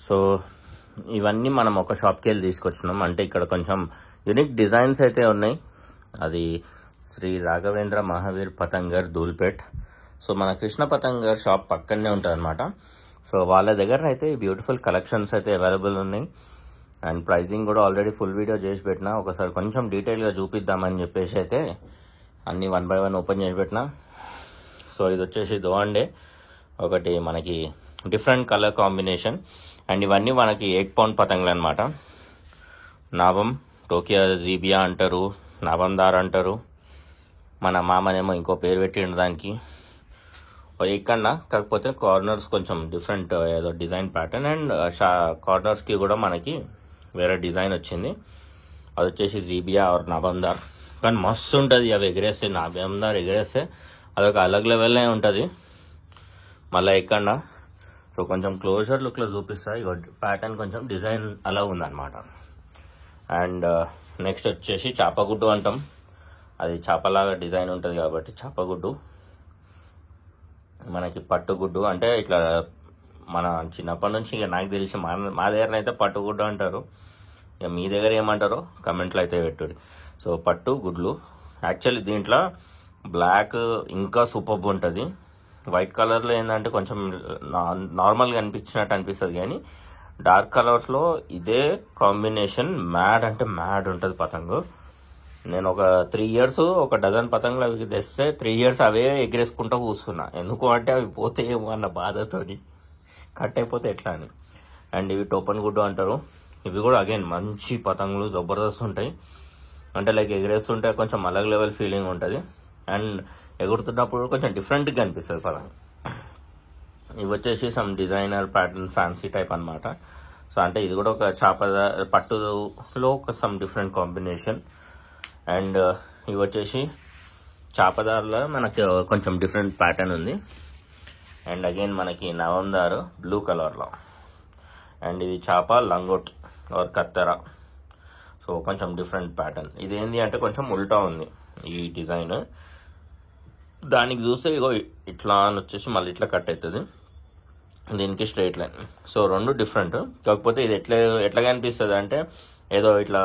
So ఇవన్నీ మనం ఒక షాప్కి వెళ్ళి తీసుకొచ్చినాం. అంటే ఇక్కడ కొంచెం యూనిక్ డిజైన్స్ అయితే ఉన్నాయి. అది శ్రీ రాఘవేంద్ర మహావీర్ పతంగర్ ధూల్పేట్. సో మన కృష్ణ పతంగర్ షాప్ పక్కనే ఉంటుంది అనమాట. సో వాళ్ళ దగ్గర అయితే బ్యూటిఫుల్ కలెక్షన్స్ అయితే అవైలబుల్ ఉన్నాయి. అండ్ ప్రైజింగ్ కూడా ఆల్రెడీ ఫుల్ వీడియో చేసి పెట్టినా. ఒకసారి కొంచెం డీటెయిల్గా చూపిద్దామని చెప్పేసి అయితే అన్నీ 1 by 1 ఓపెన్ చేసి పెట్టినా. సో ఇది వచ్చేసి దోండే ఒకటి మనకి డిఫరెంట్ కలర్ కాంబినేషన్. అండ్ ఇవన్నీ మనకి 8 pound పతంగులు అనమాట. నాబం, టోకియో జీబియా అంటారు, నాబందార్ అంటారు. మన మామనేమో ఇంకో పేరు పెట్టిండు దానికి. ఇక్కడ కాకపోతే కార్నర్స్ కొంచెం డిఫరెంట్ ఏదో డిజైన్ ప్యాటర్న్. అండ్ కార్నర్స్కి కూడా మనకి వేరే డిజైన్ వచ్చింది. అది వచ్చేసి జీబియా ఆర్ నాబందార్. కానీ మస్తు ఉంటుంది అవి ఎగరేస్తే. నాబందార్ ఎగరేస్తే అదొక అలగ్ లెవెల్లో ఉంటుంది. మళ్ళీ ఇక్కడ సో కొంచెం క్లోజర్ లుక్లో చూపిస్తాయి. ప్యాటర్న్ కొంచెం డిజైన్ అలా ఉందన్నమాట. అండ్ నెక్స్ట్ వచ్చేసి చాపగుడ్డు అంటాం. అది చేపలాగా డిజైన్ ఉంటుంది కాబట్టి చాపగుడ్డు. మనకి పట్టుగుడ్డు అంటే ఇట్లా మన చిన్నప్పటి నుంచి ఇక నాకు తెలిసి మా దగ్గర అయితే పట్టుగుడ్డు అంటారు. ఇక మీ దగ్గర ఏమంటారో కమెంట్లో అయితే పెట్టుడు. సో పట్టు గుడ్లు యాక్చువల్లీ దీంట్లో బ్లాక్ ఇంకా సూపర్బ్ ఉంటుంది. వైట్ కలర్లో ఏంటంటే కొంచెం నార్మల్గా అనిపించినట్టు అనిపిస్తుంది. కానీ డార్క్ కలర్స్లో ఇదే కాంబినేషన్ మ్యాడ్ అంటే మ్యాడ్ ఉంటుంది పతంగు. నేను ఒక 3 years ఒక డజన్ పతంగులు అవి తెస్తే 3 years అవే ఎగిరేసుకుంటూ కూర్చున్నా. ఎందుకు అంటే అవి పోతే ఏమో అన్న బాధతోని, కట్ అయిపోతే ఎట్లా అని. అండ్ ఇవి టోపన్ గుడ్డు అంటారు. ఇవి కూడా అగైన్ మంచి పతంగులు జబర్దస్త్ ఉంటాయి. అంటే లైక్ ఎగిరేస్తుంటే కొంచెం అలగ్ లెవెల్ ఫీలింగ్ ఉంటుంది. అండ్ ఎగురుతున్నప్పుడు కొంచెం డిఫరెంట్గా అనిపిస్తుంది పతంగు. ఇవి వచ్చేసి some designer pattern fancy type అనమాట. సో అంటే ఇది కూడా ఒక పట్టులో ఒక సమ్ డిఫరెంట్ కాంబినేషన్. అండ్ ఇవి వచ్చేసి చాపదారులో మనకి కొంచెం డిఫరెంట్ ప్యాటర్న్ ఉంది. అండ్ అగైన్ మనకి నవందారు బ్లూ కలర్లో. అండ్ ఇది చాప లంగోట్ ఆర్ కత్తెర. సో కొంచెం డిఫరెంట్ ప్యాటర్న్. ఇది ఏంటి అంటే కొంచెం ఉల్టా ఉంది ఈ డిజైన్. దానికి చూస్తే ఇగో ఇట్లా అని వచ్చేసి మళ్ళీ ఇట్లా కట్ అవుతుంది. దీనికి స్ట్రైట్ లైన్. So 2 different. కాకపోతే ఇది ఎట్లాగా అనిపిస్తుంది అంటే ఏదో ఇట్లా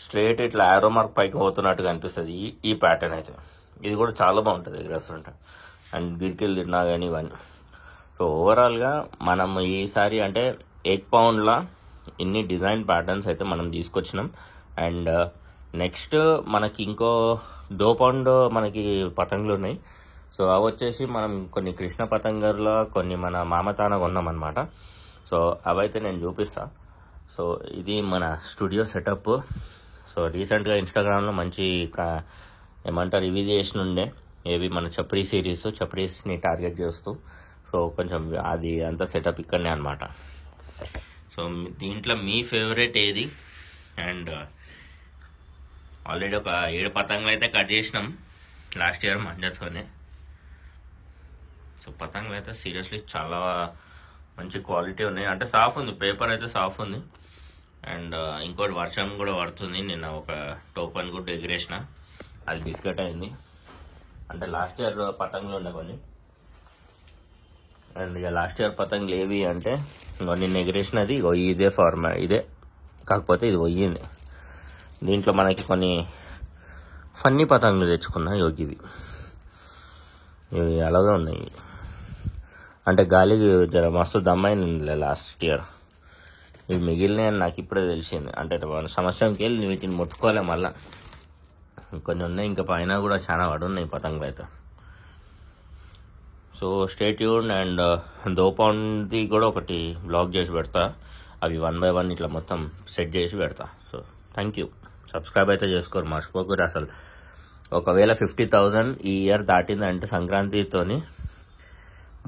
స్ట్రైట్ ఇట్లా ఆరో మార్క్ పైకి పోతున్నట్టుగా అనిపిస్తుంది ఈ ప్యాటర్న్ అయితే. ఇది కూడా చాలా బాగుంటుంది ఎగరేస్తుంటే. అండ్ గిరికిలు తిన్నా కానీ ఇవన్నీ. సో ఓవరాల్గా మనం ఈసారి అంటే 8 pound ఇన్ని డిజైన్ ప్యాటర్న్స్ అయితే మనం తీసుకొచ్చినాం. అండ్ నెక్స్ట్ మనకి ఇంకో 2 pound మనకి పతంగులు ఉన్నాయి. సో అవి వచ్చేసి మనం కొన్ని కృష్ణ పతంగర్లో కొన్ని మన మామతాన కొన్నామన్నమాట. సో అవైతే నేను చూపిస్తా. సో ఇది మన స్టూడియో సెటప్. సో రీసెంట్గా ఇన్స్టాగ్రామ్లో మంచి ఏమంటారు రివ్యూ చేసిన ఉండే ఏవి మన చప్రీ సిరీస్, చప్రీస్ని టార్గెట్ చేస్తూ. సో కొంచెం అది అంతా సెటప్ ఇక్కడనే అనమాట. సో దీంట్లో మీ ఫేవరెట్ ఏది? అండ్ ఆల్రెడీ ఒక 7 పతంగులు అయితే కట్ చేసినాం లాస్ట్ ఇయర్ మంజతోనే. సో పతంగులు అయితే సీరియస్లీ చాలా మంచి క్వాలిటీ ఉన్నాయి. అంటే సాఫ్ ఉంది, పేపర్ అయితే సాఫ్ ఉంది. అండ్ ఇంకోటి వర్షం కూడా పడుతుంది. నిన్న ఒక టోపన్ గుడ్డు ఎగిరేసిన, అది బిస్కెట్ అయింది. అంటే లాస్ట్ ఇయర్ పతంగులు ఉండే కొన్ని. అండ్ ఇక లాస్ట్ ఇయర్ పతంగులు ఏవి అంటే నిన్న ఎగిరేసినది ఇదే ఇదే, కాకపోతే ఇది పోయింది. దీంట్లో మనకి కొన్ని ఫన్నీ పతంగులు తెచ్చుకున్నా. ఇవి అలాగే ఉన్నాయి. అంటే గాలికి జర మస్తు దమ్మైంది లాస్ట్ ఇయర్. ఇవి మిగిలినాయని నాకు ఇప్పుడే తెలిసింది. అంటే మన సంవత్సరంకి వెళ్ళి వీటిని ముట్టుకోలే. మళ్ళీ కొన్ని ఉన్నాయి, ఇంకా పైన కూడా చాలా పడున్నాయి పతంగులు అయితే. So stay tune. And 2 pound కూడా ఒకటి బ్లాగ్ చేసి పెడతా. అవి 1 by 1 ఇట్లా మొత్తం సెట్ చేసి పెడతా. So thank you. సబ్స్క్రైబ్ అయితే చేసుకోరు, మర్చిపోకూరు అసలు. ఒకవేళ 50,000 ఈ ఇయర్ దాటిందంటే సంక్రాంతితోని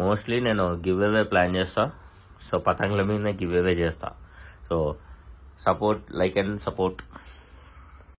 మోస్ట్లీ నేను గివ్ అవే ప్లాన్ చేస్తా. సో పతంగుల మీద గివ్ అవే చేస్తా. So support, like and support.